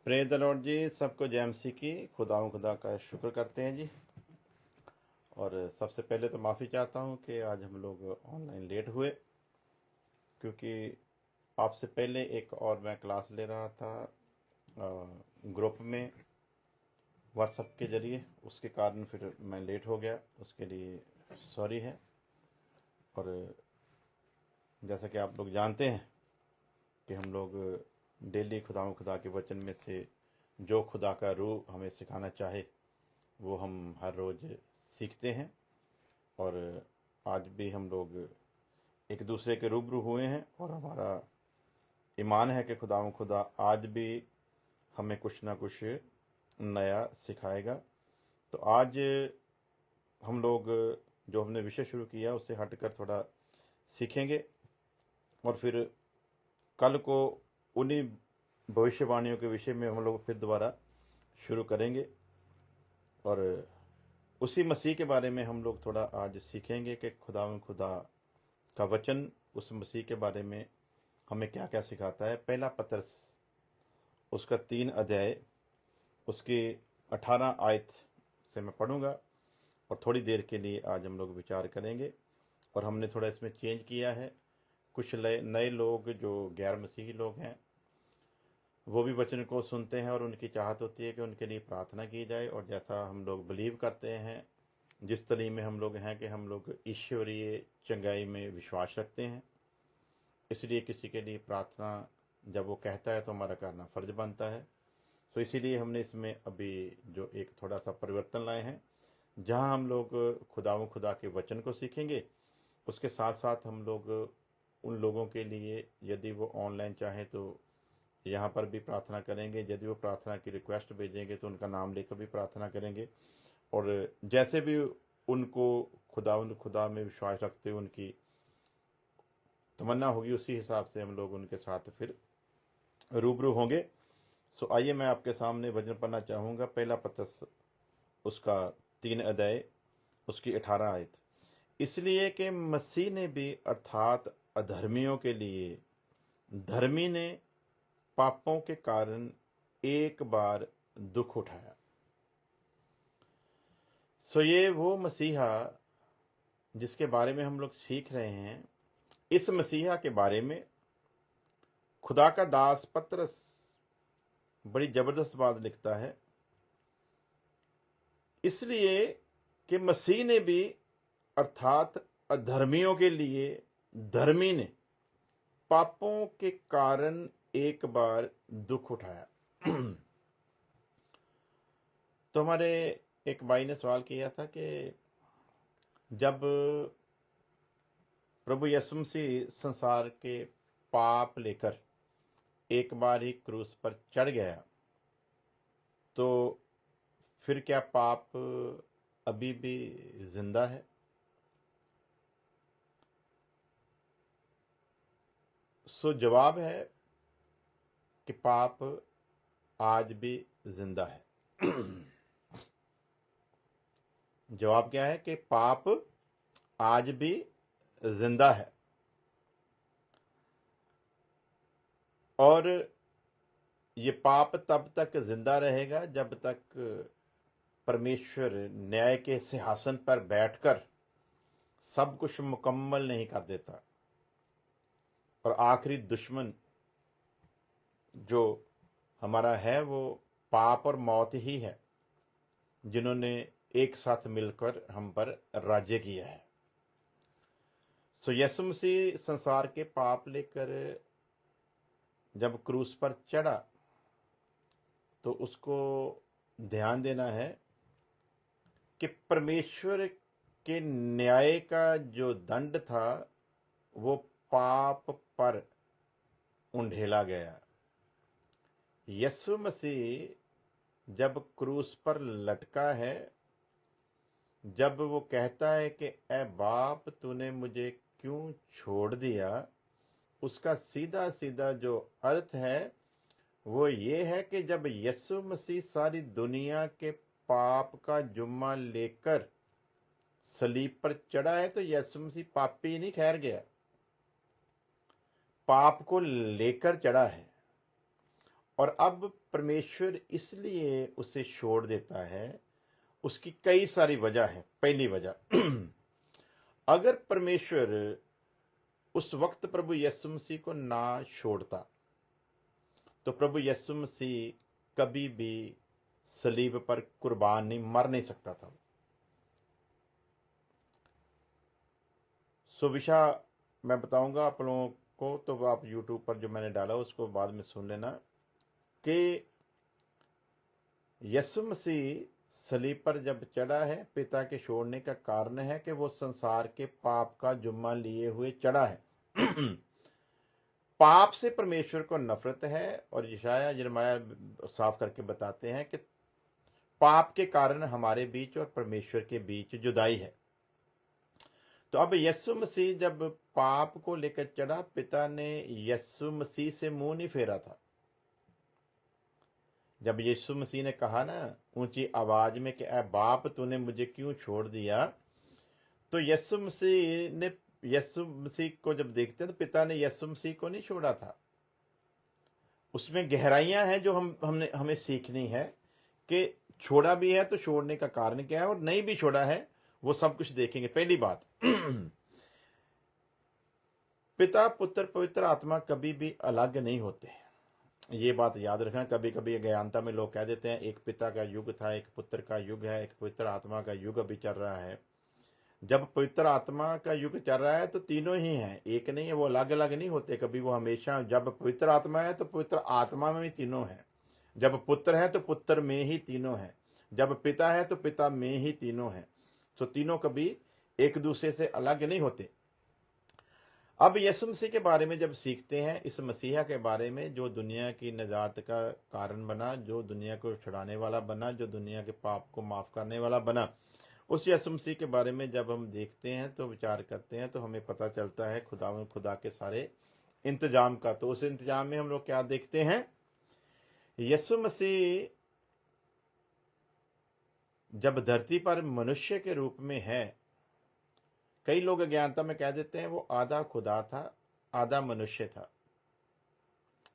Praise the Lord जी। सबको जय मसीह की खुदा का शुक्र करते हैं जी। और सबसे पहले तो माफ़ी चाहता हूं कि आज हम लोग ऑनलाइन लेट हुए, क्योंकि आपसे पहले एक और मैं क्लास ले रहा था ग्रुप में व्हाट्सएप के ज़रिए, उसके कारण फिर मैं लेट हो गया। उसके लिए सॉरी है। और जैसा कि आप लोग जानते हैं कि हम लोग डेली खुदा के वचन में से जो खुदा का रूह हमें सिखाना चाहे वो हम हर रोज़ सीखते हैं। और आज भी हम लोग एक दूसरे के रूबरू हुए हैं और हमारा ईमान है कि खुदा आज भी हमें कुछ ना कुछ नया सिखाएगा। तो आज हम लोग जो हमने विषय शुरू किया उससे हटकर थोड़ा सीखेंगे, और फिर कल को उन्हीं भविष्यवाणियों के विषय में हम लोग फिर दोबारा शुरू करेंगे। और उसी मसीह के बारे में हम लोग थोड़ा आज सीखेंगे कि खुदा का वचन उस मसीह के बारे में हमें क्या क्या सिखाता है। पहला पत्रस उसका 3 अध्याय उसकी 18 आयत से मैं पढ़ूंगा और थोड़ी देर के लिए आज हम लोग विचार करेंगे। और हमने थोड़ा इसमें चेंज किया है। कुछ नए लोग जो गैर मसीही लोग हैं वो भी वचन को सुनते हैं और उनकी चाहत होती है कि उनके लिए प्रार्थना की जाए। और जैसा हम लोग बिलीव करते हैं, जिस तरीके में हम लोग हैं कि हम लोग ईश्वरीय चंगाई में विश्वास रखते हैं, इसलिए किसी के लिए प्रार्थना जब वो कहता है तो हमारा करना फर्ज बनता है। तो इसीलिए हमने इसमें अभी जो एक थोड़ा सा परिवर्तन लाए हैं, जहां हम लोग खुदा के वचन को सीखेंगे, उसके साथ साथ हम लोग उन लोगों के लिए यदि वो ऑनलाइन चाहें तो यहाँ पर भी प्रार्थना करेंगे। यदि वो प्रार्थना की रिक्वेस्ट भेजेंगे तो उनका नाम लेकर भी प्रार्थना करेंगे। और जैसे भी उनको खुदा में विश्वास रखते हुए उनकी तमन्ना होगी, उसी हिसाब से हम लोग उनके साथ फिर रूबरू होंगे। सो आइए मैं आपके सामने वचन पढ़ना चाहूँगा। पहला पत्रस उसका 3 अध्याय उसकी 18 आयत। इसलिए कि मसीह ने भी अर्थात अधर्मियों के लिए धर्मी ने पापों के कारण एक बार दुख उठाया। सो ये वो मसीहा जिसके बारे में हम लोग सीख रहे हैं, इस मसीहा के बारे में खुदा का दास पत्रस बड़ी जबरदस्त बात लिखता है। इसलिए कि मसीह ने भी अर्थात अधर्मियों के लिए धर्मी ने पापों के कारण एक बार दुख उठाया। तो हमारे एक भाई ने सवाल किया था कि जब प्रभु यीशु मसीह संसार के पाप लेकर एक बार ही क्रूस पर चढ़ गया, तो फिर क्या पाप अभी भी जिंदा है? सो जवाब है कि पाप आज भी जिंदा है। जवाब क्या है कि पाप आज भी जिंदा है। और ये पाप तब तक जिंदा रहेगा जब तक परमेश्वर न्याय के सिंहासन पर बैठकर सब कुछ मुकम्मल नहीं कर देता। और आखिरी दुश्मन जो हमारा है वो पाप और मौत ही है, जिन्होंने एक साथ मिलकर हम पर राज्य किया है। सो यीशु मसीह संसार के पाप लेकर जब क्रूस पर चढ़ा तो उसको ध्यान देना है कि परमेश्वर के न्याय का जो दंड था वो पाप पर उंडेला गया। यीशु मसीह जब क्रूस पर लटका है, जब वो कहता है कि ए बाप तूने मुझे क्यों छोड़ दिया, उसका सीधा सीधा जो अर्थ है वो ये है कि जब यीशु मसीह सारी दुनिया के पाप का जुम्मा लेकर सलीब पर चढ़ा है, तो यीशु मसीह पापी नहीं ठहर गया, पाप को लेकर चढ़ा है। और अब परमेश्वर इसलिए उसे छोड़ देता है, उसकी कई सारी वजह है। पहली वजह, अगर परमेश्वर उस वक्त प्रभु यीशु मसीह को ना छोड़ता तो प्रभु यीशु मसीह कभी भी सलीब पर कुर्बान नहीं मर नहीं सकता था। सो विषय मैं बताऊंगा आप लोगों को, तो आप YouTube पर जो मैंने डाला उसको बाद में सुन लेना कि यीशु मसीह सलीब पर जब चढ़ा है, पिता के छोड़ने का कारण है कि वो संसार के पाप का जुम्मा लिए हुए चढ़ा है। पाप से परमेश्वर को नफरत है, और यशाया यिर्मयाह साफ करके बताते हैं कि पाप के कारण हमारे बीच और परमेश्वर के बीच जुदाई है। तो अब यीशु मसीह जब पाप को लेकर चढ़ा, पिता ने यीशु मसीह से मुंह नहीं फेरा था। जब यीशु मसीह ने कहा ना ऊंची आवाज में कि ऐ बाप तूने मुझे क्यों छोड़ दिया, तो यीशु मसीह को जब देखते हैं तो पिता ने यीशु मसीह को नहीं छोड़ा था। उसमें गहराइयां हैं जो हमें सीखनी है कि छोड़ा भी है तो छोड़ने का कारण क्या है, और नहीं भी छोड़ा है वो सब कुछ देखेंगे। पहली बात, पिता पुत्र पवित्र आत्मा कभी भी अलग नहीं होते, ये बात याद रखना। कभी कभी अज्ञानता में लोग कह देते हैं एक पिता का युग था, एक पुत्र का युग है, एक पवित्र आत्मा का युग अभी चल रहा है। जब पवित्र आत्मा का युग चल रहा है तो तीनों ही हैं, एक नहीं है, वो अलग अलग नहीं होते कभी, वो हमेशा। जब पवित्र आत्मा है तो पवित्र आत्मा में भी तीनों हैं, जब पुत्र है तो पुत्र में ही तीनों हैं, जब पिता है तो पिता में ही तीनों हैं। तो तीनों कभी एक दूसरे से अलग नहीं होते। अब यीशु मसीह के बारे में जब सीखते हैं, इस मसीहा के बारे में जो दुनिया की निजात का कारण बना, जो दुनिया को छुड़ाने वाला बना, जो दुनिया के पाप को माफ करने वाला बना, उस यीशु मसीह के बारे में जब हम देखते हैं तो विचार करते हैं तो हमें पता चलता है खुदा के सारे इंतजाम का। तो उस इंतजाम में हम लोग क्या देखते हैं, यीशु मसीह जब धरती पर मनुष्य के रूप में है, कई लोग अज्ञानता में कह देते हैं वो आधा खुदा था आधा मनुष्य था।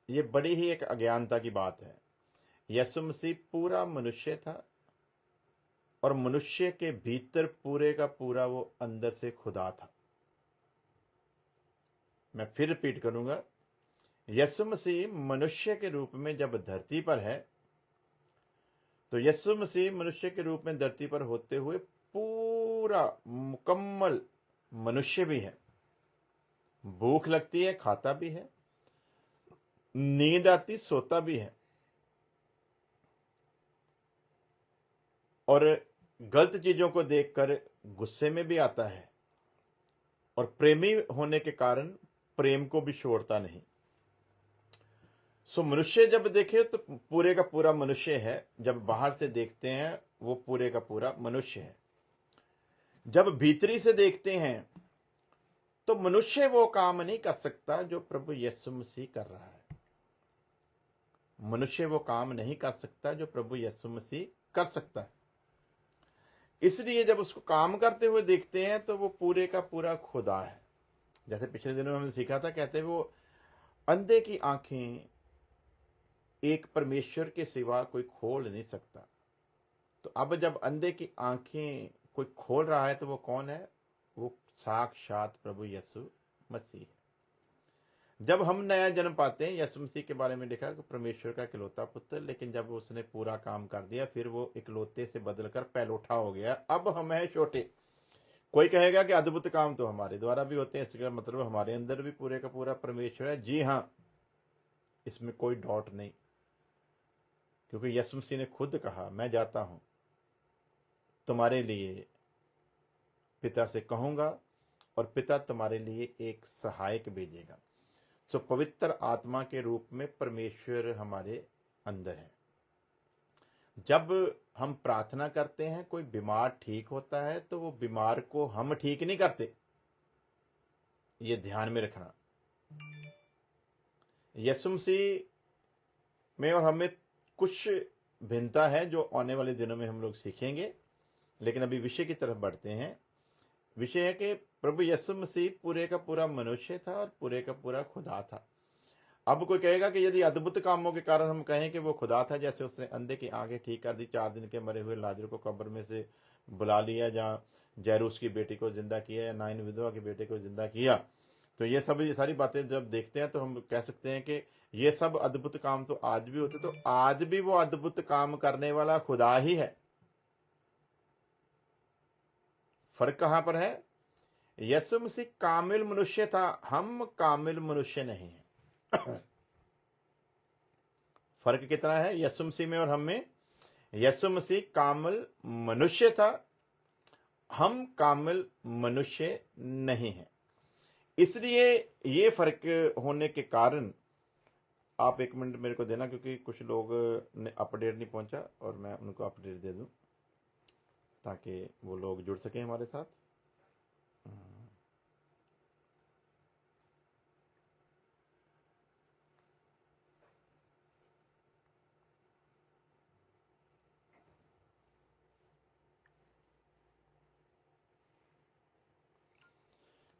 ये बड़ी ही एक अज्ञानता की बात है। यीशु मसीह पूरा मनुष्य था, और मनुष्य के भीतर पूरे का पूरा वो अंदर से खुदा था। मैं फिर रिपीट करूंगा, यीशु मसीह मनुष्य के रूप में जब धरती पर है, तो यीशु मसीह मनुष्य के रूप में धरती पर होते हुए पूरा मुकम्मल मनुष्य भी है। भूख लगती है खाता भी है, नींद आती सोता भी है, और गलत चीजों को देखकर गुस्से में भी आता है, और प्रेमी होने के कारण प्रेम को भी छोड़ता नहीं। सो मनुष्य जब देखे तो पूरे का पूरा मनुष्य है, जब बाहर से देखते हैं वो पूरे का पूरा मनुष्य है। जब भीतरी से देखते हैं तो मनुष्य वो काम नहीं कर सकता जो प्रभु यीशु मसीह कर रहा है। मनुष्य वो काम नहीं कर सकता जो प्रभु यीशु मसीह कर सकता है। इसलिए जब उसको काम करते हुए देखते हैं तो वो पूरे का पूरा खुदा है। जैसे पिछले दिनों में हमने सीखा था, कहते वो अंधे की आंखें एक परमेश्वर के सिवा कोई खोल नहीं सकता। तो अब जब अंधे की आंखें कोई खोल रहा है तो वो कौन है? वो साक्षात प्रभु यीशु मसीह है। जब हम नया जन्म पाते हैं, यीशु मसीह के बारे में लिखा कि परमेश्वर का इकलौता पुत्र, लेकिन जब उसने पूरा काम कर दिया फिर वो इकलौते से बदलकर पहलौठा हो गया। अब हम हैं छोटे। कोई कहेगा कि अद्भुत काम तो हमारे द्वारा भी होते हैं, इसका मतलब हमारे अंदर भी पूरे का पूरा परमेश्वर है। जी हाँ, इसमें कोई डाउट नहीं, क्योंकि यीशु मसीह ने खुद कहा, मैं जाता हूं तुम्हारे लिए पिता से कहूंगा और पिता तुम्हारे लिए एक सहायक भेजेगा। सो पवित्र आत्मा के रूप में परमेश्वर हमारे अंदर है। जब हम प्रार्थना करते हैं, कोई बीमार ठीक होता है तो वो बीमार को हम ठीक नहीं करते, ये ध्यान में रखना। यीशु मसीह में और हमें कुछ भिन्नता है जो आने वाले दिनों में हम लोग सीखेंगे, लेकिन अभी विषय की तरफ बढ़ते हैं। विषय है कि प्रभु यीशु मसीह पूरे का पूरा मनुष्य था और पूरे का पूरा खुदा था। अब कोई कहेगा कि यदि अद्भुत कामों के कारण हम कहें कि वो खुदा था, जैसे उसने अंधे की आंखें ठीक कर दी, 4 दिन के मरे हुए लाजर को कब्र में से बुला लिया, जहाँ जैरूस की बेटी को जिंदा किया, या नाइन विधवा के बेटे को जिंदा किया, तो ये सारी बातें जब देखते हैं तो हम कह सकते हैं कि ये सब अद्भुत काम तो आज भी होते, तो आज भी वो अद्भुत काम करने वाला खुदा ही है। फर्क कहां पर है? यीशु मसीह कामिल मनुष्य था, हम कामिल मनुष्य नहीं है। फर्क कितना है यीशु मसीह में और हम में? यीशु मसीह कामिल मनुष्य था, हम कामिल मनुष्य नहीं हैं। इसलिए ये फर्क होने के कारण, आप 1 मिनट मेरे को देना, क्योंकि कुछ लोग ने अपडेट नहीं पहुंचा और मैं उनको अपडेट दे दूं ताकि वो लोग जुड़ सकें हमारे साथ।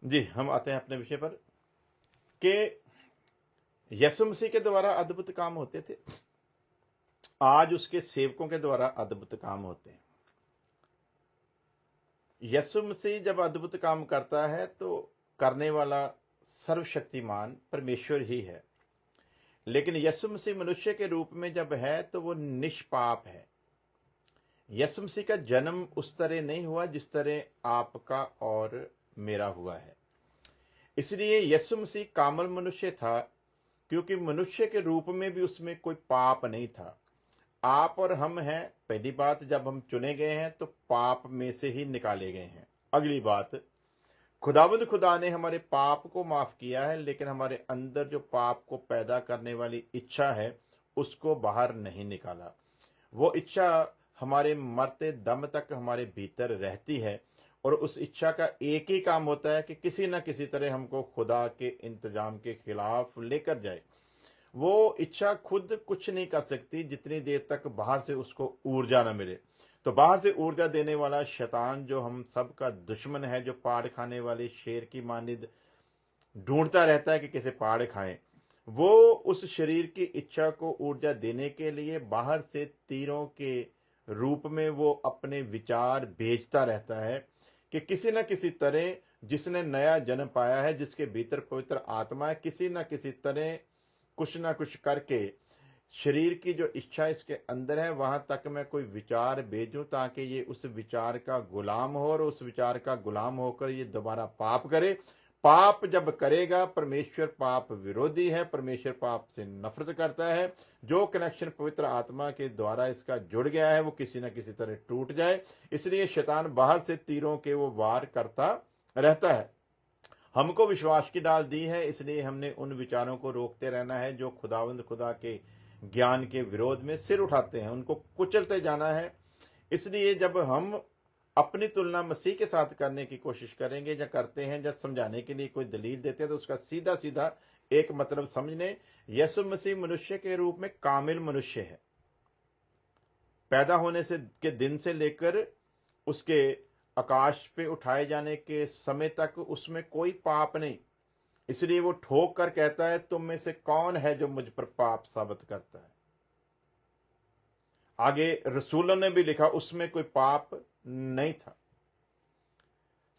जी, हम आते हैं अपने विषय पर कि यीशु मसीह के द्वारा अद्भुत काम होते थे, आज उसके सेवकों के द्वारा अद्भुत काम होते हैं। यीशु मसीह जब अद्भुत काम करता है तो करने वाला सर्वशक्तिमान परमेश्वर ही है, लेकिन यीशु मसीह मनुष्य के रूप में जब है तो वो निष्पाप है। यीशु मसीह का जन्म उस तरह नहीं हुआ जिस तरह आपका और मेरा हुआ है। इसलिए यीशु मसीह कामल मनुष्य था, क्योंकि मनुष्य के रूप में भी उसमें कोई पाप नहीं था। आप और हम हैं, पहली बात, जब हम चुने गए हैं तो पाप में से ही निकाले गए हैं। अगली बात, खुदावंद खुदा ने हमारे पाप को माफ किया है, लेकिन हमारे अंदर जो पाप को पैदा करने वाली इच्छा है उसको बाहर नहीं निकाला। वो इच्छा हमारे मरते दम तक हमारे भीतर रहती है, और उस इच्छा का एक ही काम होता है कि किसी न किसी तरह हमको खुदा के इंतजाम के खिलाफ लेकर जाए। वो इच्छा खुद कुछ नहीं कर सकती जितनी देर तक बाहर से उसको ऊर्जा न मिले। तो बाहर से ऊर्जा देने वाला शैतान, जो हम सब का दुश्मन है, जो पाड़ खाने वाले शेर की मानिद ढूंढता रहता है कि किसे पाड़ खाएं, वो उस शरीर की इच्छा को ऊर्जा देने के लिए बाहर से तीरों के रूप में वो अपने विचार भेजता रहता है कि किसी न किसी तरह जिसने नया जन्म पाया है, जिसके भीतर पवित्र आत्मा है, किसी न किसी तरह कुछ ना कुछ करके शरीर की जो इच्छा इसके अंदर है वहां तक मैं कोई विचार भेजूं, ताकि ये उस विचार का गुलाम हो, और उस विचार का गुलाम होकर ये दोबारा पाप करे। पाप जब करेगा, परमेश्वर पाप विरोधी है, परमेश्वर पाप से नफरत करता है। जो कनेक्शन पवित्र आत्मा के द्वारा इसका जुड़ गया है वो किसी न किसी तरह टूट जाए। इसलिए शैतान बाहर से तीरों के वो वार करता रहता है। हमको विश्वास की डाल दी है, इसलिए हमने उन विचारों को रोकते रहना है जो खुदावंद खुदा के ज्ञान के विरोध में सिर उठाते हैं, उनको कुचलते जाना है। इसलिए जब हम अपनी तुलना मसीह के साथ करने की कोशिश करेंगे, या करते हैं, जब समझाने के लिए कोई दलील देते हैं, तो उसका सीधा सीधा एक मतलब समझने, यीशु मसीह मनुष्य के रूप में कामिल मनुष्य है। पैदा होने से के दिन से लेकर उसके आकाश पे उठाए जाने के समय तक उसमें कोई पाप नहीं। इसलिए वो ठोक कर कहता है, तुम में से कौन है जो मुझ पर पाप साबित करता है। आगे रसूलों ने भी लिखा, उसमें कोई पाप नहीं था।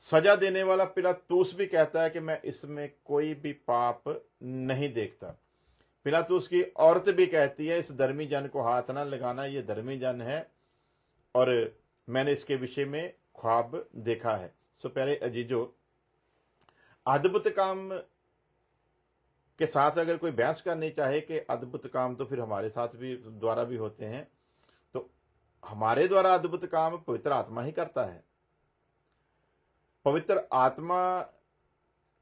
सजा देने वाला पिलातूस भी कहता है कि मैं इसमें कोई भी पाप नहीं देखता। पिलातूस की औरत भी कहती है, इस धर्मी जन को हाथ ना लगाना, ये धर्मी जन है और मैंने इसके विषय में ख्वाब देखा है। सो प्यारे अजीजों, अद्भुत काम के साथ अगर कोई बहस करनी चाहे कि अद्भुत काम तो फिर हमारे साथ भी द्वारा भी होते हैं, तो हमारे द्वारा अद्भुत काम पवित्र आत्मा ही करता है। पवित्र आत्मा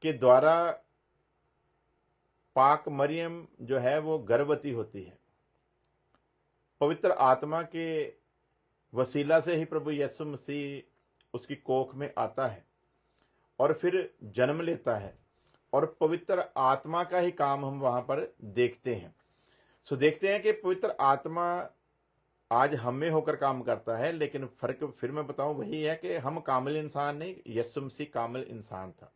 के द्वारा पाक मरियम जो है वो गर्भवती होती है। पवित्र आत्मा के वसीला से ही प्रभु यीशु मसीह उसकी कोख में आता है और फिर जन्म लेता है, और पवित्र आत्मा का ही काम हम वहां पर देखते हैं। सो देखते हैं कि पवित्र आत्मा आज हम में होकर काम करता है, लेकिन फर्क फिर मैं बताऊं वही है कि हम कामिल इंसान नहीं, यीशु मसीह कामिल इंसान था,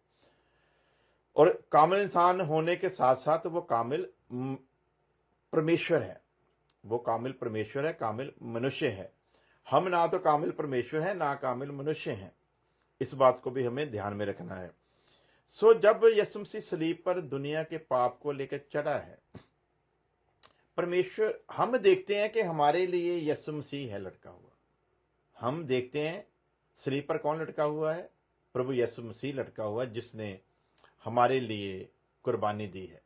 और कामिल इंसान होने के साथ साथ वो कामिल परमेश्वर है, वो कामिल परमेश्वर है, कामिल मनुष्य है। हम ना तो कामिल परमेश्वर है ना कामिल मनुष्य हैं। इस बात को भी हमें ध्यान में रखना है। जब यीशु मसीह सलीब पर दुनिया के पाप को लेकर चढ़ा है, परमेश्वर, हम देखते हैं कि हमारे लिए यीशु मसीह है लटका हुआ। हम देखते हैं सलीब पर कौन लटका हुआ है? प्रभु यीशु मसीह लटका हुआ, जिसने हमारे लिए कुर्बानी दी है।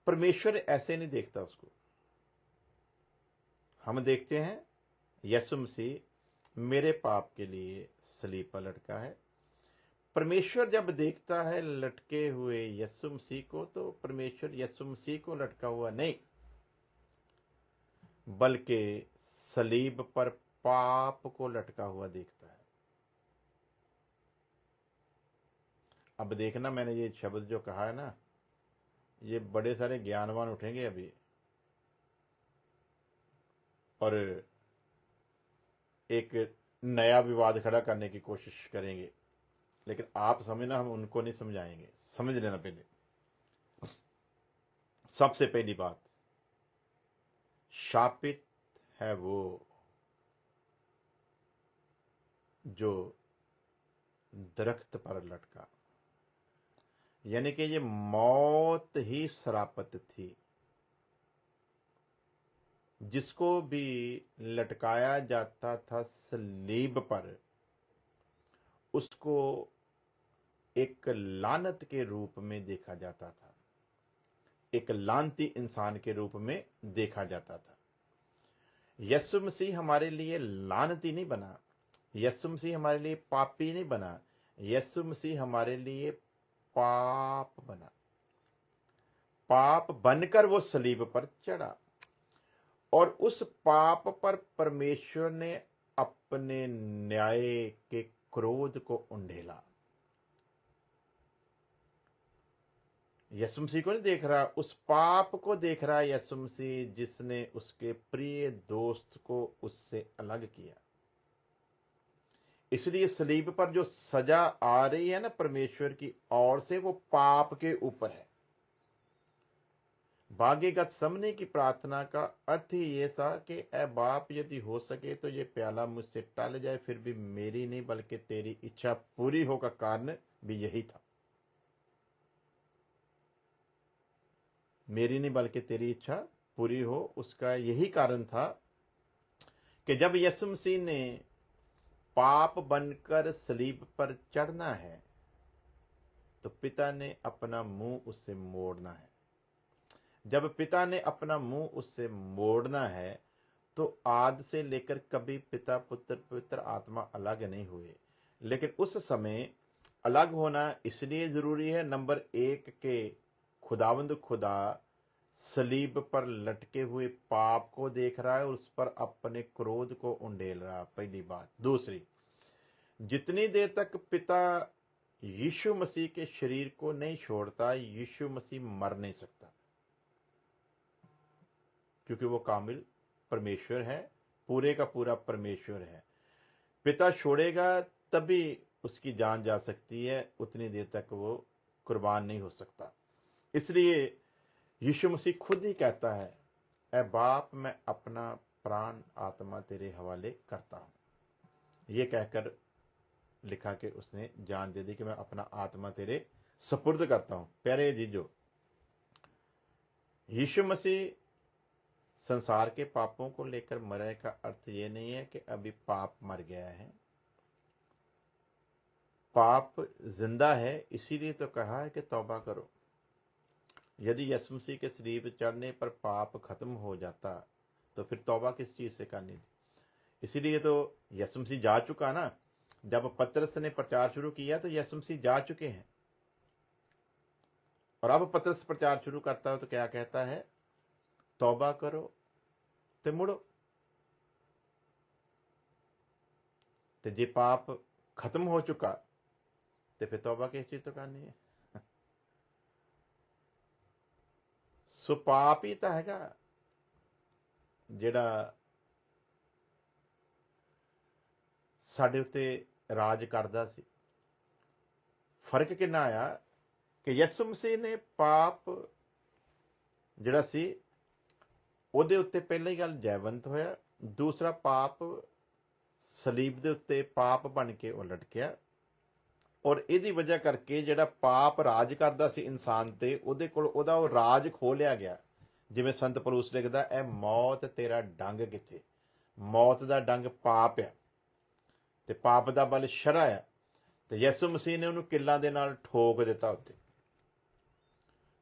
परमेश्वर ऐसे नहीं देखता उसको। हम देखते हैं यीशु मसीह मेरे पाप के लिए सलीब पर लटका है। परमेश्वर जब देखता है लटके हुए यीशु मसीह को, तो परमेश्वर यीशु मसीह को लटका हुआ नहीं, बल्कि सलीब पर पाप को लटका हुआ देखता है। अब देखना, मैंने ये शब्द जो कहा है ना, ये बड़े सारे ज्ञानवान उठेंगे अभी और एक नया विवाद खड़ा करने की कोशिश करेंगे, लेकिन आप समझना, हम उनको नहीं समझाएंगे। समझ लेना, पहले सबसे पहली बात, शापित है वो जो दरख्त पर लटका, यानी कि ये मौत ही शरापत थी। जिसको भी लटकाया जाता था सलीब पर, उसको एक लानत के रूप में देखा जाता था, एक लानती इंसान के रूप में देखा जाता था। यीशु मसीह हमारे लिए लानती नहीं बना, यीशु मसीह हमारे लिए पापी नहीं बना, यीशु मसीह हमारे लिए पाप बना। पाप बनकर वो सलीब पर चढ़ा और उस पाप पर परमेश्वर ने अपने न्याय के क्रोध को उंडेला। यीशु मसीह को नहीं देख रहा, उस पाप को देख रहा है यीशु मसीह, जिसने उसके प्रिय दोस्त को उससे अलग किया। इसलिए सलीब पर जो सजा आ रही है ना परमेश्वर की ओर से, वो पाप के ऊपर है। भाग्य गतसमने की प्रार्थना का अर्थ ही ये था कि ए बाप, यदि हो सके तो ये प्याला मुझसे टल जाए, फिर भी मेरी नहीं बल्कि तेरी इच्छा पूरी हो का कारण भी यही था। मेरी नहीं बल्कि तेरी इच्छा पूरी हो, उसका यही कारण था कि जब यीशु मसीह ने पाप बनकर सलीब पर चढ़ना है, तो पिता ने अपना मुंह उससे मोड़ना है। जब पिता ने अपना मुंह उससे मोड़ना है, तो आद से लेकर कभी पिता पुत्र पवित्र आत्मा अलग नहीं हुए। लेकिन उस समय अलग होना इसलिए जरूरी है, नंबर एक, के खुदावंद खुदा सलीब पर लटके हुए पाप को देख रहा है और उस पर अपने क्रोध को उंडेल रहा, पहली बात। दूसरी, जितनी देर तक पिता यीशु मसीह के शरीर को नहीं छोड़ता, यीशु मसीह मर नहीं सकता, क्योंकि वो कामिल परमेश्वर है, पूरे का पूरा परमेश्वर है। पिता छोड़ेगा तभी उसकी जान जा सकती है, उतनी देर तक वो कुर्बान नहीं हो सकता। इसलिए यीशु मसीह खुद ही कहता है, ऐ बाप, मैं अपना प्राण आत्मा तेरे हवाले करता हूं। ये कहकर लिखा कि उसने जान दे दी कि मैं अपना आत्मा तेरे सपुर्द करता हूं। प्यारे जीजो, यीशु मसीह संसार के पापों को लेकर मरने का अर्थ ये नहीं है कि अभी पाप मर गया है। पाप जिंदा है, इसीलिए तो कहा है कि तौबा करो। यदि यीशु मसीह के सलीब चढ़ने पर पाप खत्म हो जाता, तो फिर तौबा किस चीज से करनी थी? इसीलिए तो यीशु मसीह जा चुका ना। जब पतरस ने प्रचार शुरू किया तो यीशु मसीह जा चुके हैं, और अब पतरस प्रचार शुरू करता है तो क्या कहता है? तौबा करो ते मुड़ो। ते जे पाप खत्म हो चुका तो फिर तौबा किस चीज तो करनी है? सो पाप ही तो हैगा ਜਿਹੜਾ ਸਾਡੇ ਉੱਤੇ ਰਾਜ ਕਰਦਾ ਸੀ। फर्क कितना आया कि यीशु मसीह ने पाप ਜਿਹੜਾ ਸੀ ਉਹਦੇ ਉੱਤੇ ਪਹਿਲਾਂ ਹੀ ਗੱਲ ਜੈਵੰਤ ਹੋਇਆ। ਦੂਸਰਾ ਪਾਪ ਸਲੀਬ ਦੇ ਉੱਤੇ ਪਾਪ ਬਣ ਕੇ ਉਹ ਲਟਕਿਆ, ਔਰ ਇਹਦੀ ਵਜ੍ਹਾ ਕਰਕੇ ਜਿਹੜਾ ਪਾਪ ਰਾਜ ਕਰਦਾ ਸੀ ਇਨਸਾਨ ਤੇ, ਉਹਦੇ ਕੋਲ ਉਹਦਾ ਉਹ ਰਾਜ ਖੋਹ ਲਿਆ ਗਿਆ। ਜਿਵੇਂ ਸੰਤ ਪੌਲੁਸ ਲਿਖਦਾ, ਇਹ ਮੌਤ ਤੇਰਾ ਡੰਗ ਕਿੱਥੇ? ਮੌਤ ਦਾ ਡੰਗ ਪਾਪ ਆ ਤੇ ਪਾਪ ਦਾ ਬਲ ਸ਼ਰ੍ਹਾ ਆ, ਤੇ ਯਿਸੂ ਮਸੀਹ ਨੇ ਉਹਨੂੰ ਕਿੱਲਾਂ ਦੇ ਨਾਲ ਠੋਕ ਦਿੱਤਾ ਉੱਤੇ।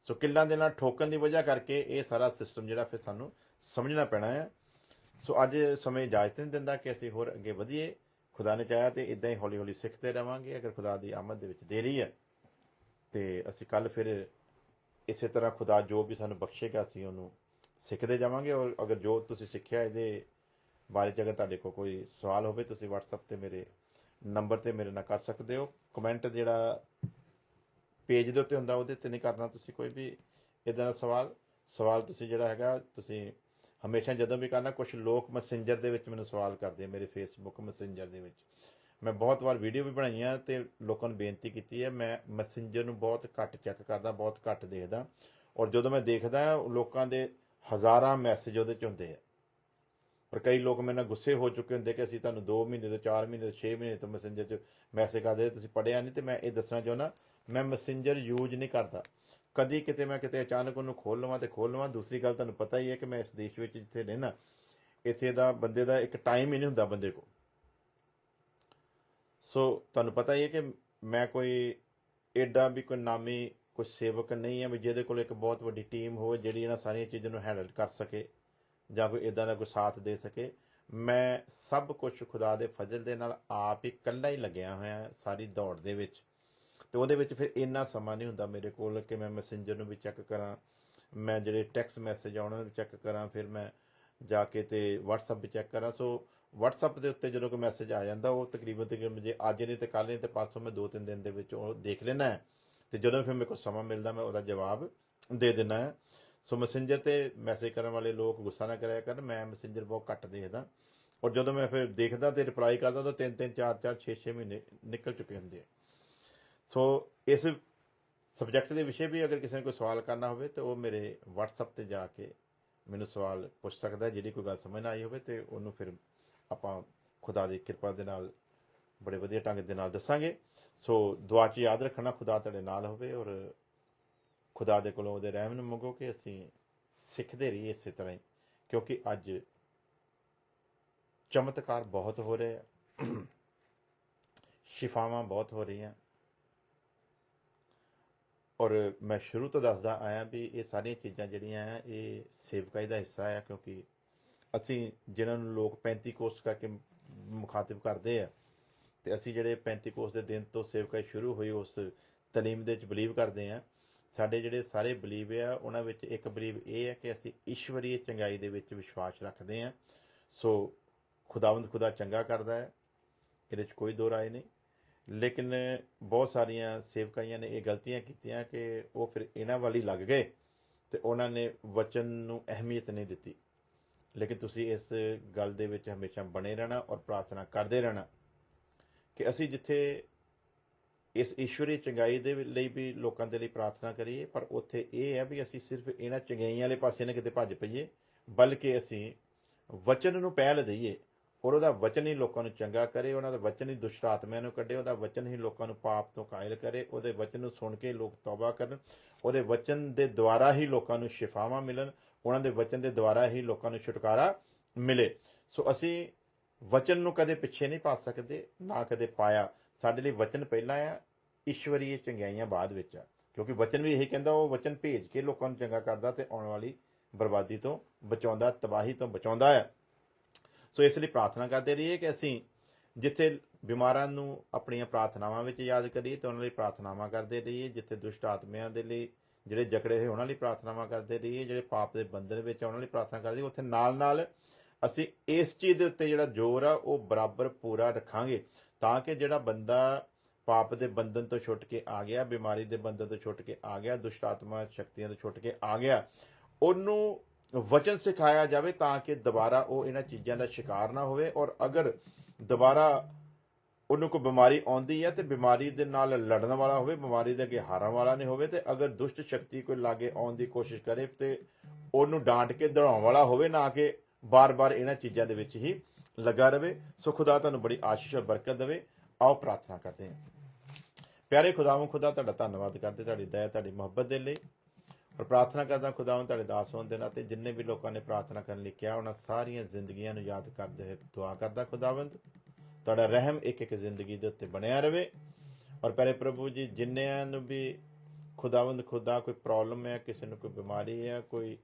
ਸੋ ਕਿੱਲਾਂ ਦੇ ਨਾਲ ਠੋਕਣ ਦੀ ਵਜ੍ਹਾ ਕਰਕੇ ਇਹ ਸਾਰਾ ਸਿਸਟਮ ਜਿਹੜਾ ਫਿਰ ਸਾਨੂੰ ਸਮਝਣਾ ਪੈਣਾ ਹੈ। ਸੋ ਅੱਜ ਸਮੇਂ ਇਜਾਜ਼ਤ ਨਹੀਂ ਦਿੰਦਾ ਕਿ ਅਸੀਂ ਹੋਰ ਅੱਗੇ ਵਧੀਏ। ਖੁਦਾ ਨੇ ਚਾਹਿਆ ਤੇ ਇਦਾਂ ਹੀ ਹੌਲੀ ਹੌਲੀ ਸਿੱਖਦੇ ਰਵਾਂਗੇ। ਅਗਰ ਖੁਦਾ ਦੀ ਆਮਦ ਦੇ ਵਿੱਚ ਦੇਰੀ ਹੈ ਤੇ ਅਸੀਂ ਕੱਲ ਫਿਰ ਇਸੇ ਤਰ੍ਹਾਂ ਖੁਦਾ ਜੋ ਵੀ ਸਾਨੂੰ ਬਖਸ਼ੇਗਾ ਅਸੀਂ ਉਹਨੂੰ ਸਿੱਖਦੇ ਜਾਵਾਂਗੇ। ਔਰ ਅਗਰ ਜੋ ਤੁਸੀਂ ਸਿੱਖਿਆ ਇਹਦੇ ਬਾਰੇ 'ਚ ਅਗਰ ਤੁਹਾਡੇ ਕੋਲ ਕੋਈ ਸਵਾਲ ਹੋਵੇ, ਤੁਸੀਂ WhatsApp ਤੇ ਮੇਰੇ ਨੰਬਰ ਤੇ ਮੇਰੇ ਨਾਲ ਕਰ ਸਕਦੇ ਹੋ। ਕਮੈਂਟ ਜਿਹੜਾ ਪੇਜ ਦੇ ਉੱਤੇ ਹੁੰਦਾ ਉਹਦੇ ਤੇ ਨਹੀਂ ਕਰਨਾ ਤੁਸੀਂ ਕੋਈ ਵੀ ਇੱਦਾਂ ਦਾ ਸਵਾਲ ਤੁਸੀਂ ਜਿਹੜਾ ਹੈਗਾ ਤੁਸੀਂ ਹਮੇਸ਼ਾ ਜਦੋਂ ਵੀ ਕਰਨਾ। ਕੁਝ ਲੋਕ ਮੈਸੇਂਜਰ ਦੇ ਵਿੱਚ ਮੈਨੂੰ ਸਵਾਲ ਕਰਦੇ ਆ, ਮੇਰੇ ਫੇਸਬੁੱਕ ਮੈਸੇਂਜਰ ਦੇ ਵਿੱਚ। ਮੈਂ ਬਹੁਤ ਵਾਰ ਵੀਡੀਓ ਵੀ ਬਣਾਈਆਂ ਤੇ ਲੋਕਾਂ ਨੂੰ ਬੇਨਤੀ ਕੀਤੀ ਹੈ, ਮੈਂ ਮੈਸੇਂਜਰ ਨੂੰ ਬਹੁਤ ਘੱਟ ਚੈੱਕ ਕਰਦਾ, ਬਹੁਤ ਘੱਟ ਦੇਖਦਾ। ਔਰ ਜਦੋਂ ਮੈਂ ਦੇਖਦਾ ਲੋਕਾਂ ਦੇ ਹਜ਼ਾਰਾਂ ਮੈਸੇਜ ਉਹਦੇ 'ਚ ਹੁੰਦੇ ਆ। ਪਰ ਕਈ ਲੋਕ ਮੇਰੇ ਨਾਲ ਗੁੱਸੇ ਹੋ ਚੁੱਕੇ ਹੁੰਦੇ ਕਿ ਅਸੀਂ ਤੁਹਾਨੂੰ 2 ਮਹੀਨੇ ਤੋਂ 4 ਮਹੀਨੇ ਤੋਂ 6 ਮਹੀਨੇ ਤੋਂ ਮੈਸੇਂਜਰ 'ਚ ਮੈਸੇਜ ਕਰਦੇ, ਤੁਸੀਂ ਪੜ੍ਹਿਆ ਨਹੀਂ। ਤੇ ਮੈਂ ਇਹ ਦੱਸਣਾ ਚਾਹੁੰਦਾ, ਮੈਂ ਮੈਸੇਂਜਰ ਯੂਜ਼ ਨਹੀਂ ਕਰਦਾ। ਕਦੀ ਕਿਤੇ ਮੈਂ ਕਿਤੇ ਅਚਾਨਕ ਉਹਨੂੰ ਖੋਲ੍ਹ ਲਵਾਂ। ਦੂਸਰੀ ਗੱਲ, ਤੁਹਾਨੂੰ ਪਤਾ ਹੀ ਹੈ ਕਿ ਮੈਂ ਇਸ ਦੇਸ਼ ਵਿੱਚ ਜਿੱਥੇ ਰਹਿਣਾ, ਇੱਥੇ ਦਾ ਬੰਦੇ ਦਾ ਇੱਕ ਟਾਈਮ ਹੀ ਨਹੀਂ ਹੁੰਦਾ ਬੰਦੇ ਕੋਲ। ਸੋ ਤੁਹਾਨੂੰ ਪਤਾ ਹੀ ਹੈ ਕਿ ਮੈਂ ਕੋਈ ਏਡਾ ਵੀ ਕੋਈ ਨਾਮੀ ਕੋਈ ਸੇਵਕ ਨਹੀਂ ਹੈ ਵੀ ਜਿਹਦੇ ਕੋਲ ਇੱਕ ਬਹੁਤ ਵੱਡੀ ਟੀਮ ਹੋਵੇ ਜਿਹੜੀ ਇਹਨਾਂ ਸਾਰੀਆਂ ਚੀਜ਼ਾਂ ਨੂੰ ਹੈਂਡਲ ਕਰ ਸਕੇ ਜਾਂ ਕੋਈ ਇੱਦਾਂ ਦਾ ਕੋਈ ਸਾਥ ਦੇ ਸਕੇ। ਮੈਂ ਸਭ ਕੁਝ ਖੁਦਾ ਦੇ ਫਜ਼ਲ ਦੇ ਨਾਲ ਆਪ ਹੀ ਇਕੱਲਾ ਹੀ ਲੱਗਿਆ ਹੋਇਆ ਸਾਰੀ ਦੌੜ ਦੇ ਵਿੱਚ। ਤੇ ਉਹਦੇ ਵਿੱਚ ਫਿਰ ਇੰਨਾ ਸਮਾਂ ਨਹੀਂ ਹੁੰਦਾ ਮੇਰੇ ਕੋਲ ਕਿ ਮੈਂ ਮੈਸੇਂਜਰ ਨੂੰ ਵੀ ਚੈੱਕ ਕਰਾਂ, ਮੈਂ ਜਿਹੜੇ ਟੈਕਸਟ ਮੈਸੇਜ ਆ ਉਹਨਾਂ ਨੂੰ ਵੀ ਚੈੱਕ ਕਰਾਂ, ਫਿਰ ਮੈਂ ਜਾ ਕੇ ਤੇ WhatsApp ਵੀ ਚੈੱਕ ਕਰਾਂ। ਸੋ WhatsApp ਦੇ ਉੱਤੇ ਜਦੋਂ ਕੋਈ ਮੈਸੇਜ ਆ ਜਾਂਦਾ ਉਹ ਤਕਰੀਬਨ ਜੇ ਅੱਜ ਨਹੀਂ ਤੇ ਕੱਲ੍ਹ ਨਹੀਂ ਤੇ ਪਰਸੋਂ ਮੈਂ 2-3 ਦਿਨ ਦੇ ਵਿੱਚ ਉਹ ਦੇਖ ਲੈਣਾ ਹੈ। ਤੇ ਜਦੋਂ ਫਿਰ ਮੇਰੇ ਕੋਲ ਸਮਾਂ ਮਿਲਦਾ ਮੈਂ ਉਹਦਾ ਜਵਾਬ ਦੇ ਦਿੰਦਾ ਹੈ। ਸੋ ਮੈਸੇਂਜਰ ਤੇ ਮੈਸੇਜ ਕਰਨ ਵਾਲੇ ਲੋਕ ਗੁੱਸਾ ਨਾ ਕਰਿਆ ਕਰਨ, ਮੈਂ ਮੈਸੇਂਜਰ ਬਹੁਤ ਘੱਟ ਦੇਖਦਾ। ਔਰ ਜਦੋਂ ਮੈਂ ਫਿਰ ਦੇਖਦਾ ਤੇ ਰਿਪਲਾਈ ਕਰਦਾ ਤਾਂ 3-3 4-4 6-6 ਮਹੀਨੇ ਨਿਕਲ ਚੁੱਕੇ ਹੁੰਦੇ ਆ। ਸੋ ਇਸ ਸਬਜੈਕਟ ਦੇ ਵਿਸ਼ੇ ਵੀ ਅਗਰ ਕਿਸੇ ਨੇ ਕੋਈ ਸਵਾਲ ਕਰਨਾ ਹੋਵੇ ਤਾਂ ਉਹ ਮੇਰੇ WhatsApp ਤੇ ਜਾ ਕੇ ਮੈਨੂੰ ਸਵਾਲ ਪੁੱਛ ਸਕਦਾ। ਜਿਹੜੀ ਕੋਈ ਗੱਲ ਸਮਝ ਨਾ ਆਈ ਹੋਵੇ ਤੇ ਉਹਨੂੰ ਫਿਰ ਆਪਾਂ ਖੁਦਾ ਦੀ ਕਿਰਪਾ ਦੇ ਨਾਲ ਬੜੇ ਵਧੀਆ ਢੰਗ ਦੇ ਨਾਲ ਦੱਸਾਂਗੇ। ਸੋ ਦੁਆ 'ਚ ਯਾਦ ਰੱਖਣਾ ਖੁਦਾ ਤੁਹਾਡੇ ਨਾਲ ਹੋਵੇ, ਔਰ ਖੁਦਾ ਦੇ ਕੋਲੋਂ ਉਹਦੇ ਰਹਿਮ ਨੂੰ ਮੰਗੋ ਕਿ ਅਸੀਂ ਸਿੱਖਦੇ ਰਹੀਏ ਇਸੇ ਤਰ੍ਹਾਂ ਹੀ, ਕਿਉਂਕਿ ਅੱਜ ਚਮਤਕਾਰ ਬਹੁਤ ਹੋ ਰਹੇ ਆ, ਸ਼ਿਫਾਵਾਂ ਬਹੁਤ ਹੋ ਰਹੀਆਂ। ਔਰ ਮੈਂ ਸ਼ੁਰੂ ਤੋਂ ਦੱਸਦਾ ਆਇਆ ਵੀ ਇਹ ਸਾਰੀਆਂ ਚੀਜ਼ਾਂ ਜਿਹੜੀਆਂ ਆ ਇਹ ਸੇਵਕਾਈ ਦਾ ਹਿੱਸਾ ਆ, ਕਿਉਂਕਿ ਅਸੀਂ ਜਿਹਨਾਂ ਨੂੰ ਲੋਕ 35 ਕੋਰਸ ਕਰਕੇ ਮੁਖਾਤਿਬ ਕਰਦੇ ਆ, ਤੇ ਅਸੀਂ ਜਿਹੜੇ 35 ਕੋਰਸ ਦੇ ਦਿਨ ਤੋਂ ਸੇਵਕਾਈ ਸ਼ੁਰੂ ਹੋਈ ਉਸ ਤਾਲੀਮ ਦੇ ਵਿੱਚ ਬਲੀਵ ਕਰਦੇ ਆ। ਸਾਡੇ ਜਿਹੜੇ ਸਾਰੇ ਬਲੀਵ ਆ ਉਹਨਾਂ ਵਿੱਚ ਇੱਕ ਬਲੀਵ ਇਹ ਹੈ ਕਿ ਅਸੀਂ ਈਸ਼ਵਰੀ ਚੰਗਾਈ ਦੇ ਵਿੱਚ ਵਿਸ਼ਵਾਸ ਰੱਖਦੇ ਹਾਂ। ਸੋ ਖੁਦਾਵੰਦ ਖੁਦਾ ਚੰਗਾ ਕਰਦਾ ਹੈ, ਇਹਦੇ 'ਚ ਕੋਈ ਦੋ ਰਾਏ ਨਹੀਂ। ਲੇਕਿਨ ਬਹੁਤ ਸਾਰੀਆਂ ਸੇਵਕਾਈਆਂ ਨੇ ਇਹ ਗਲਤੀਆਂ ਕੀਤੀਆਂ ਕਿ ਉਹ ਫਿਰ ਇਹਨਾਂ ਵੱਲ ਹੀ ਲੱਗ ਗਏ ਤੇ ਉਹਨਾਂ ਨੇ ਵਚਨ ਨੂੰ ਅਹਿਮੀਅਤ ਨਹੀਂ ਦਿੱਤੀ। ਲੇਕਿਨ ਤੁਸੀਂ ਇਸ ਗੱਲ ਦੇ ਵਿੱਚ ਹਮੇਸ਼ਾ ਬਣੇ ਰਹਿਣਾ ਔਰ ਪ੍ਰਾਰਥਨਾ ਕਰਦੇ ਰਹਿਣਾ ਕਿ ਅਸੀਂ ਜਿੱਥੇ ਇਸ ਈਸ਼ਵਰੀ ਚੰਗਾਈ ਦੇ ਲਈ ਵੀ ਲੋਕਾਂ ਦੇ ਲਈ ਪ੍ਰਾਰਥਨਾ ਕਰੀਏ, ਪਰ ਉੱਥੇ ਇਹ ਹੈ ਵੀ ਅਸੀਂ ਸਿਰਫ ਇਹਨਾਂ ਚੰਗਾਈਆਂ ਵਾਲੇ ਪਾਸੇ ਨਾ ਕਿਤੇ ਭੱਜ ਪਈਏ, ਬਲਕਿ ਅਸੀਂ ਵਚਨ ਨੂੰ ਪਹਿਲ ਦਈਏ। ਔਰ ਉਹਦਾ ਵਚਨ ਹੀ ਲੋਕਾਂ ਨੂੰ ਚੰਗਾ ਕਰੇ, ਉਹਨਾਂ ਦਾ ਵਚਨ ਹੀ ਦੁਸ਼ਟ ਆਤਮਿਆਂ ਨੂੰ ਕੱਢੇ, ਉਹਦਾ ਵਚਨ ਹੀ ਲੋਕਾਂ ਨੂੰ ਪਾਪ ਤੋਂ ਕਾਇਲ ਕਰੇ, ਉਹਦੇ ਵਚਨ ਨੂੰ ਸੁਣ ਕੇ ਲੋਕ ਤੌਬਾ ਕਰਨ, ਉਹਦੇ ਵਚਨ ਦੇ ਦੁਆਰਾ ਹੀ ਲੋਕਾਂ ਨੂੰ ਸ਼ਿਫਾਵਾਂ ਮਿਲਣ, ਉਹਨਾਂ ਦੇ ਵਚਨ ਦੇ ਦੁਆਰਾ ਹੀ ਲੋਕਾਂ ਨੂੰ ਛੁਟਕਾਰਾ ਮਿਲੇ। ਸੋ ਅਸੀਂ ਵਚਨ ਨੂੰ ਕਦੇ ਪਿੱਛੇ ਨਹੀਂ ਪਾ ਸਕਦੇ, ਨਾ ਕਦੇ ਪਾਇਆ। ਸਾਡੇ ਲਈ ਵਚਨ ਪਹਿਲਾਂ ਆ, ਈਸ਼ਵਰੀ ਚੰਗਿਆਈਆਂ ਬਾਅਦ ਵਿੱਚ ਆ, ਕਿਉਂਕਿ ਵਚਨ ਵੀ ਇਹੀ ਕਹਿੰਦਾ, ਉਹ ਵਚਨ ਭੇਜ ਕੇ ਲੋਕਾਂ ਨੂੰ ਚੰਗਾ ਕਰਦਾ ਤੇ ਆਉਣ ਵਾਲੀ ਬਰਬਾਦੀ ਤੋਂ ਬਚਾਉਂਦਾ, ਤਬਾਹੀ ਤੋਂ ਬਚਾਉਂਦਾ ਹੈ। ਸੋ ਇਸ ਲਈ ਪ੍ਰਾਰਥਨਾ ਕਰਦੇ ਰਹੀਏ ਕਿ ਅਸੀਂ ਜਿੱਥੇ ਬਿਮਾਰਾਂ ਨੂੰ ਆਪਣੀਆਂ ਪ੍ਰਾਰਥਨਾਵਾਂ ਵਿੱਚ ਯਾਦ ਕਰੀਏ ਤੇ ਉਹਨਾਂ ਲਈ ਪ੍ਰਾਰਥਨਾਵਾਂ ਕਰਦੇ ਰਹੀਏ, ਜਿੱਥੇ ਦੁਸ਼ਟ ਆਤਮਿਆਂ ਦੇ ਲਈ ਜਿਹੜੇ ਜਕੜੇ ਹੋਏ ਉਹਨਾਂ ਲਈ ਪ੍ਰਾਰਥਨਾਵਾਂ ਕਰਦੇ ਰਹੀਏ, ਜਿਹੜੇ ਪਾਪ ਦੇ ਬੰਧਨ ਵਿੱਚ ਉਹਨਾਂ ਲਈ ਪ੍ਰਾਰਥਨਾ ਕਰਦੇ, ਉੱਥੇ ਨਾਲ ਨਾਲ ਅਸੀਂ ਇਸ ਚੀਜ਼ ਦੇ ਉੱਤੇ ਜਿਹੜਾ ਜ਼ੋਰ ਆ ਉਹ ਬਰਾਬਰ ਪੂਰਾ ਰੱਖਾਂਗੇ, ਤਾਂ ਕਿ ਜਿਹੜਾ ਬੰਦਾ ਪਾਪ ਦੇ ਬੰਧਨ ਤੋਂ ਛੁੱਟ ਕੇ ਆ ਗਿਆ, ਬਿਮਾਰੀ ਦੇ ਬੰਧਨ ਤੋਂ ਛੁੱਟ ਕੇ ਆ ਗਿਆ, ਦੁਸ਼ਟ ਆਤਮਾ ਸ਼ਕਤੀਆਂ ਤੋਂ ਛੁੱਟ ਕੇ ਆ ਗਿਆ, ਉਹਨੂੰ ਵਚਨ ਸਿਖਾਇਆ ਜਾਵੇ ਤਾਂ ਕਿ ਦੁਬਾਰਾ ਉਹ ਇਹਨਾਂ ਚੀਜ਼ਾਂ ਦਾ ਸ਼ਿਕਾਰ ਨਾ ਹੋਵੇ। ਔਰ ਅਗਰ ਦੁਬਾਰਾ ਉਹਨੂੰ ਕੋਈ ਬਿਮਾਰੀ ਆਉਂਦੀ ਹੈ ਤੇ ਬਿਮਾਰੀ ਦੇ ਨਾਲ ਲੜਨ ਵਾਲਾ ਹੋਵੇ, ਬਿਮਾਰੀ ਦੇ ਅੱਗੇ ਹਾਰਨ ਵਾਲਾ ਨਹੀਂ ਹੋਵੇ। ਤੇ ਅਗਰ ਦੁਸ਼ਟ ਸ਼ਕਤੀ ਕੋਈ ਲਾਗੇ ਆਉਣ ਦੀ ਕੋਸ਼ਿਸ਼ ਕਰੇ ਤੇ ਉਹਨੂੰ ਡਾਂਟ ਕੇ ਦੜਾਉਣ ਵਾਲਾ ਹੋਵੇ, ਨਾ ਕਿ ਬਾਰ-ਬਾਰ ਇਹਨਾਂ ਚੀਜ਼ਾਂ ਦੇ ਵਿੱਚ ਹੀ ਲੱਗਾ ਰਵੇ। ਸੋ ਖੁਦਾ ਤੁਹਾਨੂੰ ਬੜੀ ਆਸ਼ੀਸ਼ ਔਰ ਬਰਕਤ ਦੇਵੇ। ਆਓ ਪ੍ਰਾਰਥਨਾ ਕਰਦੇ ਹਾਂ। ਪਿਆਰੇ ਖੁਦਾਵੰ ਖੁਦਾ, ਤੁਹਾਡਾ ਧੰਨਵਾਦ ਕਰਦੇ ਤੁਹਾਡੀ ਦਇਆ, ਤੁਹਾਡੀ ਮੁਹੱਬਤ ਦੇ ਲਈ। ਔਰ ਪ੍ਰਾਰਥਨਾ ਕਰਦਾ ਖੁਦਾਵੰ ਤੁਹਾਡੇ ਦਾਸ ਹੋਣ ਦੇ ਨਾਤੇ ਜਿੰਨੇ ਵੀ ਲੋਕਾਂ ਨੇ ਪ੍ਰਾਰਥਨਾ ਕਰਨ ਲਈ ਕਿਹਾ, ਉਹਨਾਂ ਸਾਰੀਆਂ ਜ਼ਿੰਦਗੀਆਂ ਨੂੰ ਯਾਦ ਕਰਦੇ ਹੋਏ ਦੁਆ ਕਰਦਾ ਖੁਦਾਵੰਦ ਤੁਹਾਡਾ ਰਹਿਮ ਇੱਕ ਇੱਕ ਜ਼ਿੰਦਗੀ ਦੇ ਉੱਤੇ ਬਣਿਆ ਰਵੇ। ਔਰ ਪਿਆਰੇ ਪ੍ਰਭੂ ਜੀ, ਜਿੰਨਿਆਂ ਨੂੰ ਵੀ ਖੁਦਾਵੰਦ ਖੁਦਾ ਕੋਈ ਪ੍ਰੋਬਲਮ ਹੈ, ਕਿਸੇ ਨੂੰ ਕੋਈ ਬਿਮਾਰੀ ਹੈ, ਕੋਈ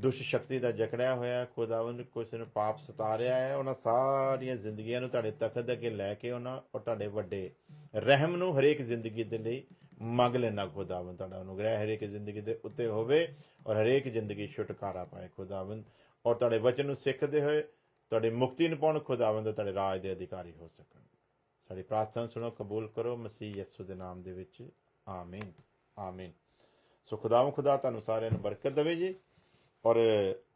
ਦੁਸ਼ਟ ਸ਼ਕਤੀ ਦਾ ਜਕੜਿਆ ਹੋਇਆ ਖੁਦਾਵੰਦ, ਕਿਸੇ ਨੂੰ ਪਾਪ ਸਤਾ ਰਿਹਾ ਹੈ, ਉਹਨਾਂ ਸਾਰੀਆਂ ਜ਼ਿੰਦਗੀਆਂ ਨੂੰ ਤੁਹਾਡੇ ਤਖਤ ਦੇ ਅੱਗੇ ਲੈ ਕੇ ਉਹਨਾਂ ਔਰ ਤੁਹਾਡੇ ਵੱਡੇ ਰਹਿਮ ਨੂੰ ਹਰੇਕ ਜ਼ਿੰਦਗੀ ਦੇ ਲਈ ਮੰਗ ਲੈਣਾ ਖੁਦਾਵੰਦ। ਤੁਹਾਡਾ ਅਨੁਗ੍ਰਹਿ ਹਰੇਕ ਜ਼ਿੰਦਗੀ ਦੇ ਉੱਤੇ ਹੋਵੇ ਔਰ ਹਰੇਕ ਜ਼ਿੰਦਗੀ ਛੁਟਕਾਰਾ ਪਾਏ ਖੁਦਾਵੰਦ। ਔਰ ਤੁਹਾਡੇ ਵਚਨ ਨੂੰ ਸਿੱਖਦੇ ਹੋਏ ਤੁਹਾਡੀ ਮੁਕਤੀ ਨੂੰ ਪਾਉਣ ਖੁਦਾਵੰਦ, ਤੁਹਾਡੇ ਰਾਜ ਦੇ ਅਧਿਕਾਰੀ ਹੋ ਸਕਣ। ਸਾਡੀ ਪ੍ਰਾਰਥਨਾ ਸੁਣੋ, ਕਬੂਲ ਕਰੋ ਮਸੀਹ ਯਿਸੂ ਦੇ ਨਾਮ ਦੇ ਵਿੱਚ, ਆਮੀਨ ਆਮੀਨ। ਸੋ ਖੁਦਾਵੰ ਖੁਦਾ ਤੁਹਾਨੂੰ ਸਾਰਿਆਂ ਨੂੰ ਬਰਕਤ ਦੇਵੇ ਜੀ। ਔਰ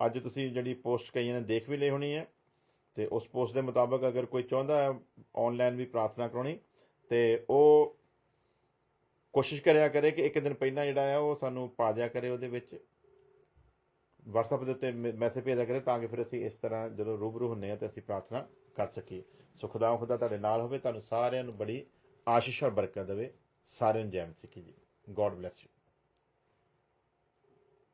ਅੱਜ ਤੁਸੀਂ ਜਿਹੜੀ ਪੋਸਟ ਕਈਆਂ ਨੇ ਦੇਖ ਵੀ ਲਈ ਹੋਣੀ ਹੈ, ਤੇ ਉਸ ਪੋਸਟ ਦੇ ਮੁਤਾਬਕ ਅਗਰ ਕੋਈ ਚਾਹੁੰਦਾ ਹੈ ਆਨਲਾਈਨ ਵੀ ਪ੍ਰਾਰਥਨਾ ਕਰਾਉਣੀ, ਤੇ ਉਹ ਕੋਸ਼ਿਸ਼ ਕਰਿਆ ਕਰੇ ਕਿ ਇੱਕ ਦਿਨ ਪਹਿਲਾਂ ਜਿਹੜਾ ਹੈ ਉਹ ਸਾਨੂੰ ਪਾ ਦਿਆ ਕਰੇ, ਉਹਦੇ ਵਿੱਚ WhatsApp ਦੇ ਉੱਤੇ ਮੈਸੇਜ ਭੇਜਿਆ ਕਰੇ, ਤਾਂ ਕਿ ਫਿਰ ਅਸੀਂ ਇਸ ਤਰ੍ਹਾਂ ਜਦੋਂ ਰੂਬਰੂ ਹੁੰਦੇ ਹਾਂ ਤੇ ਅਸੀਂ ਪ੍ਰਾਰਥਨਾ ਕਰ ਸਕੀਏ। ਸੋ ਖੁਦਾ ਤੁਹਾਡੇ ਨਾਲ ਹੋਵੇ, ਤੁਹਾਨੂੰ ਸਾਰਿਆਂ ਨੂੰ ਬੜੀ ਆਸ਼ੀਸ਼ ਔਰ ਬਰਕਤ ਦੇਵੇ। ਸਾਰਿਆਂ ਨੂੰ ਜੈ ਮਸੀਹ ਜੀ। God bless you.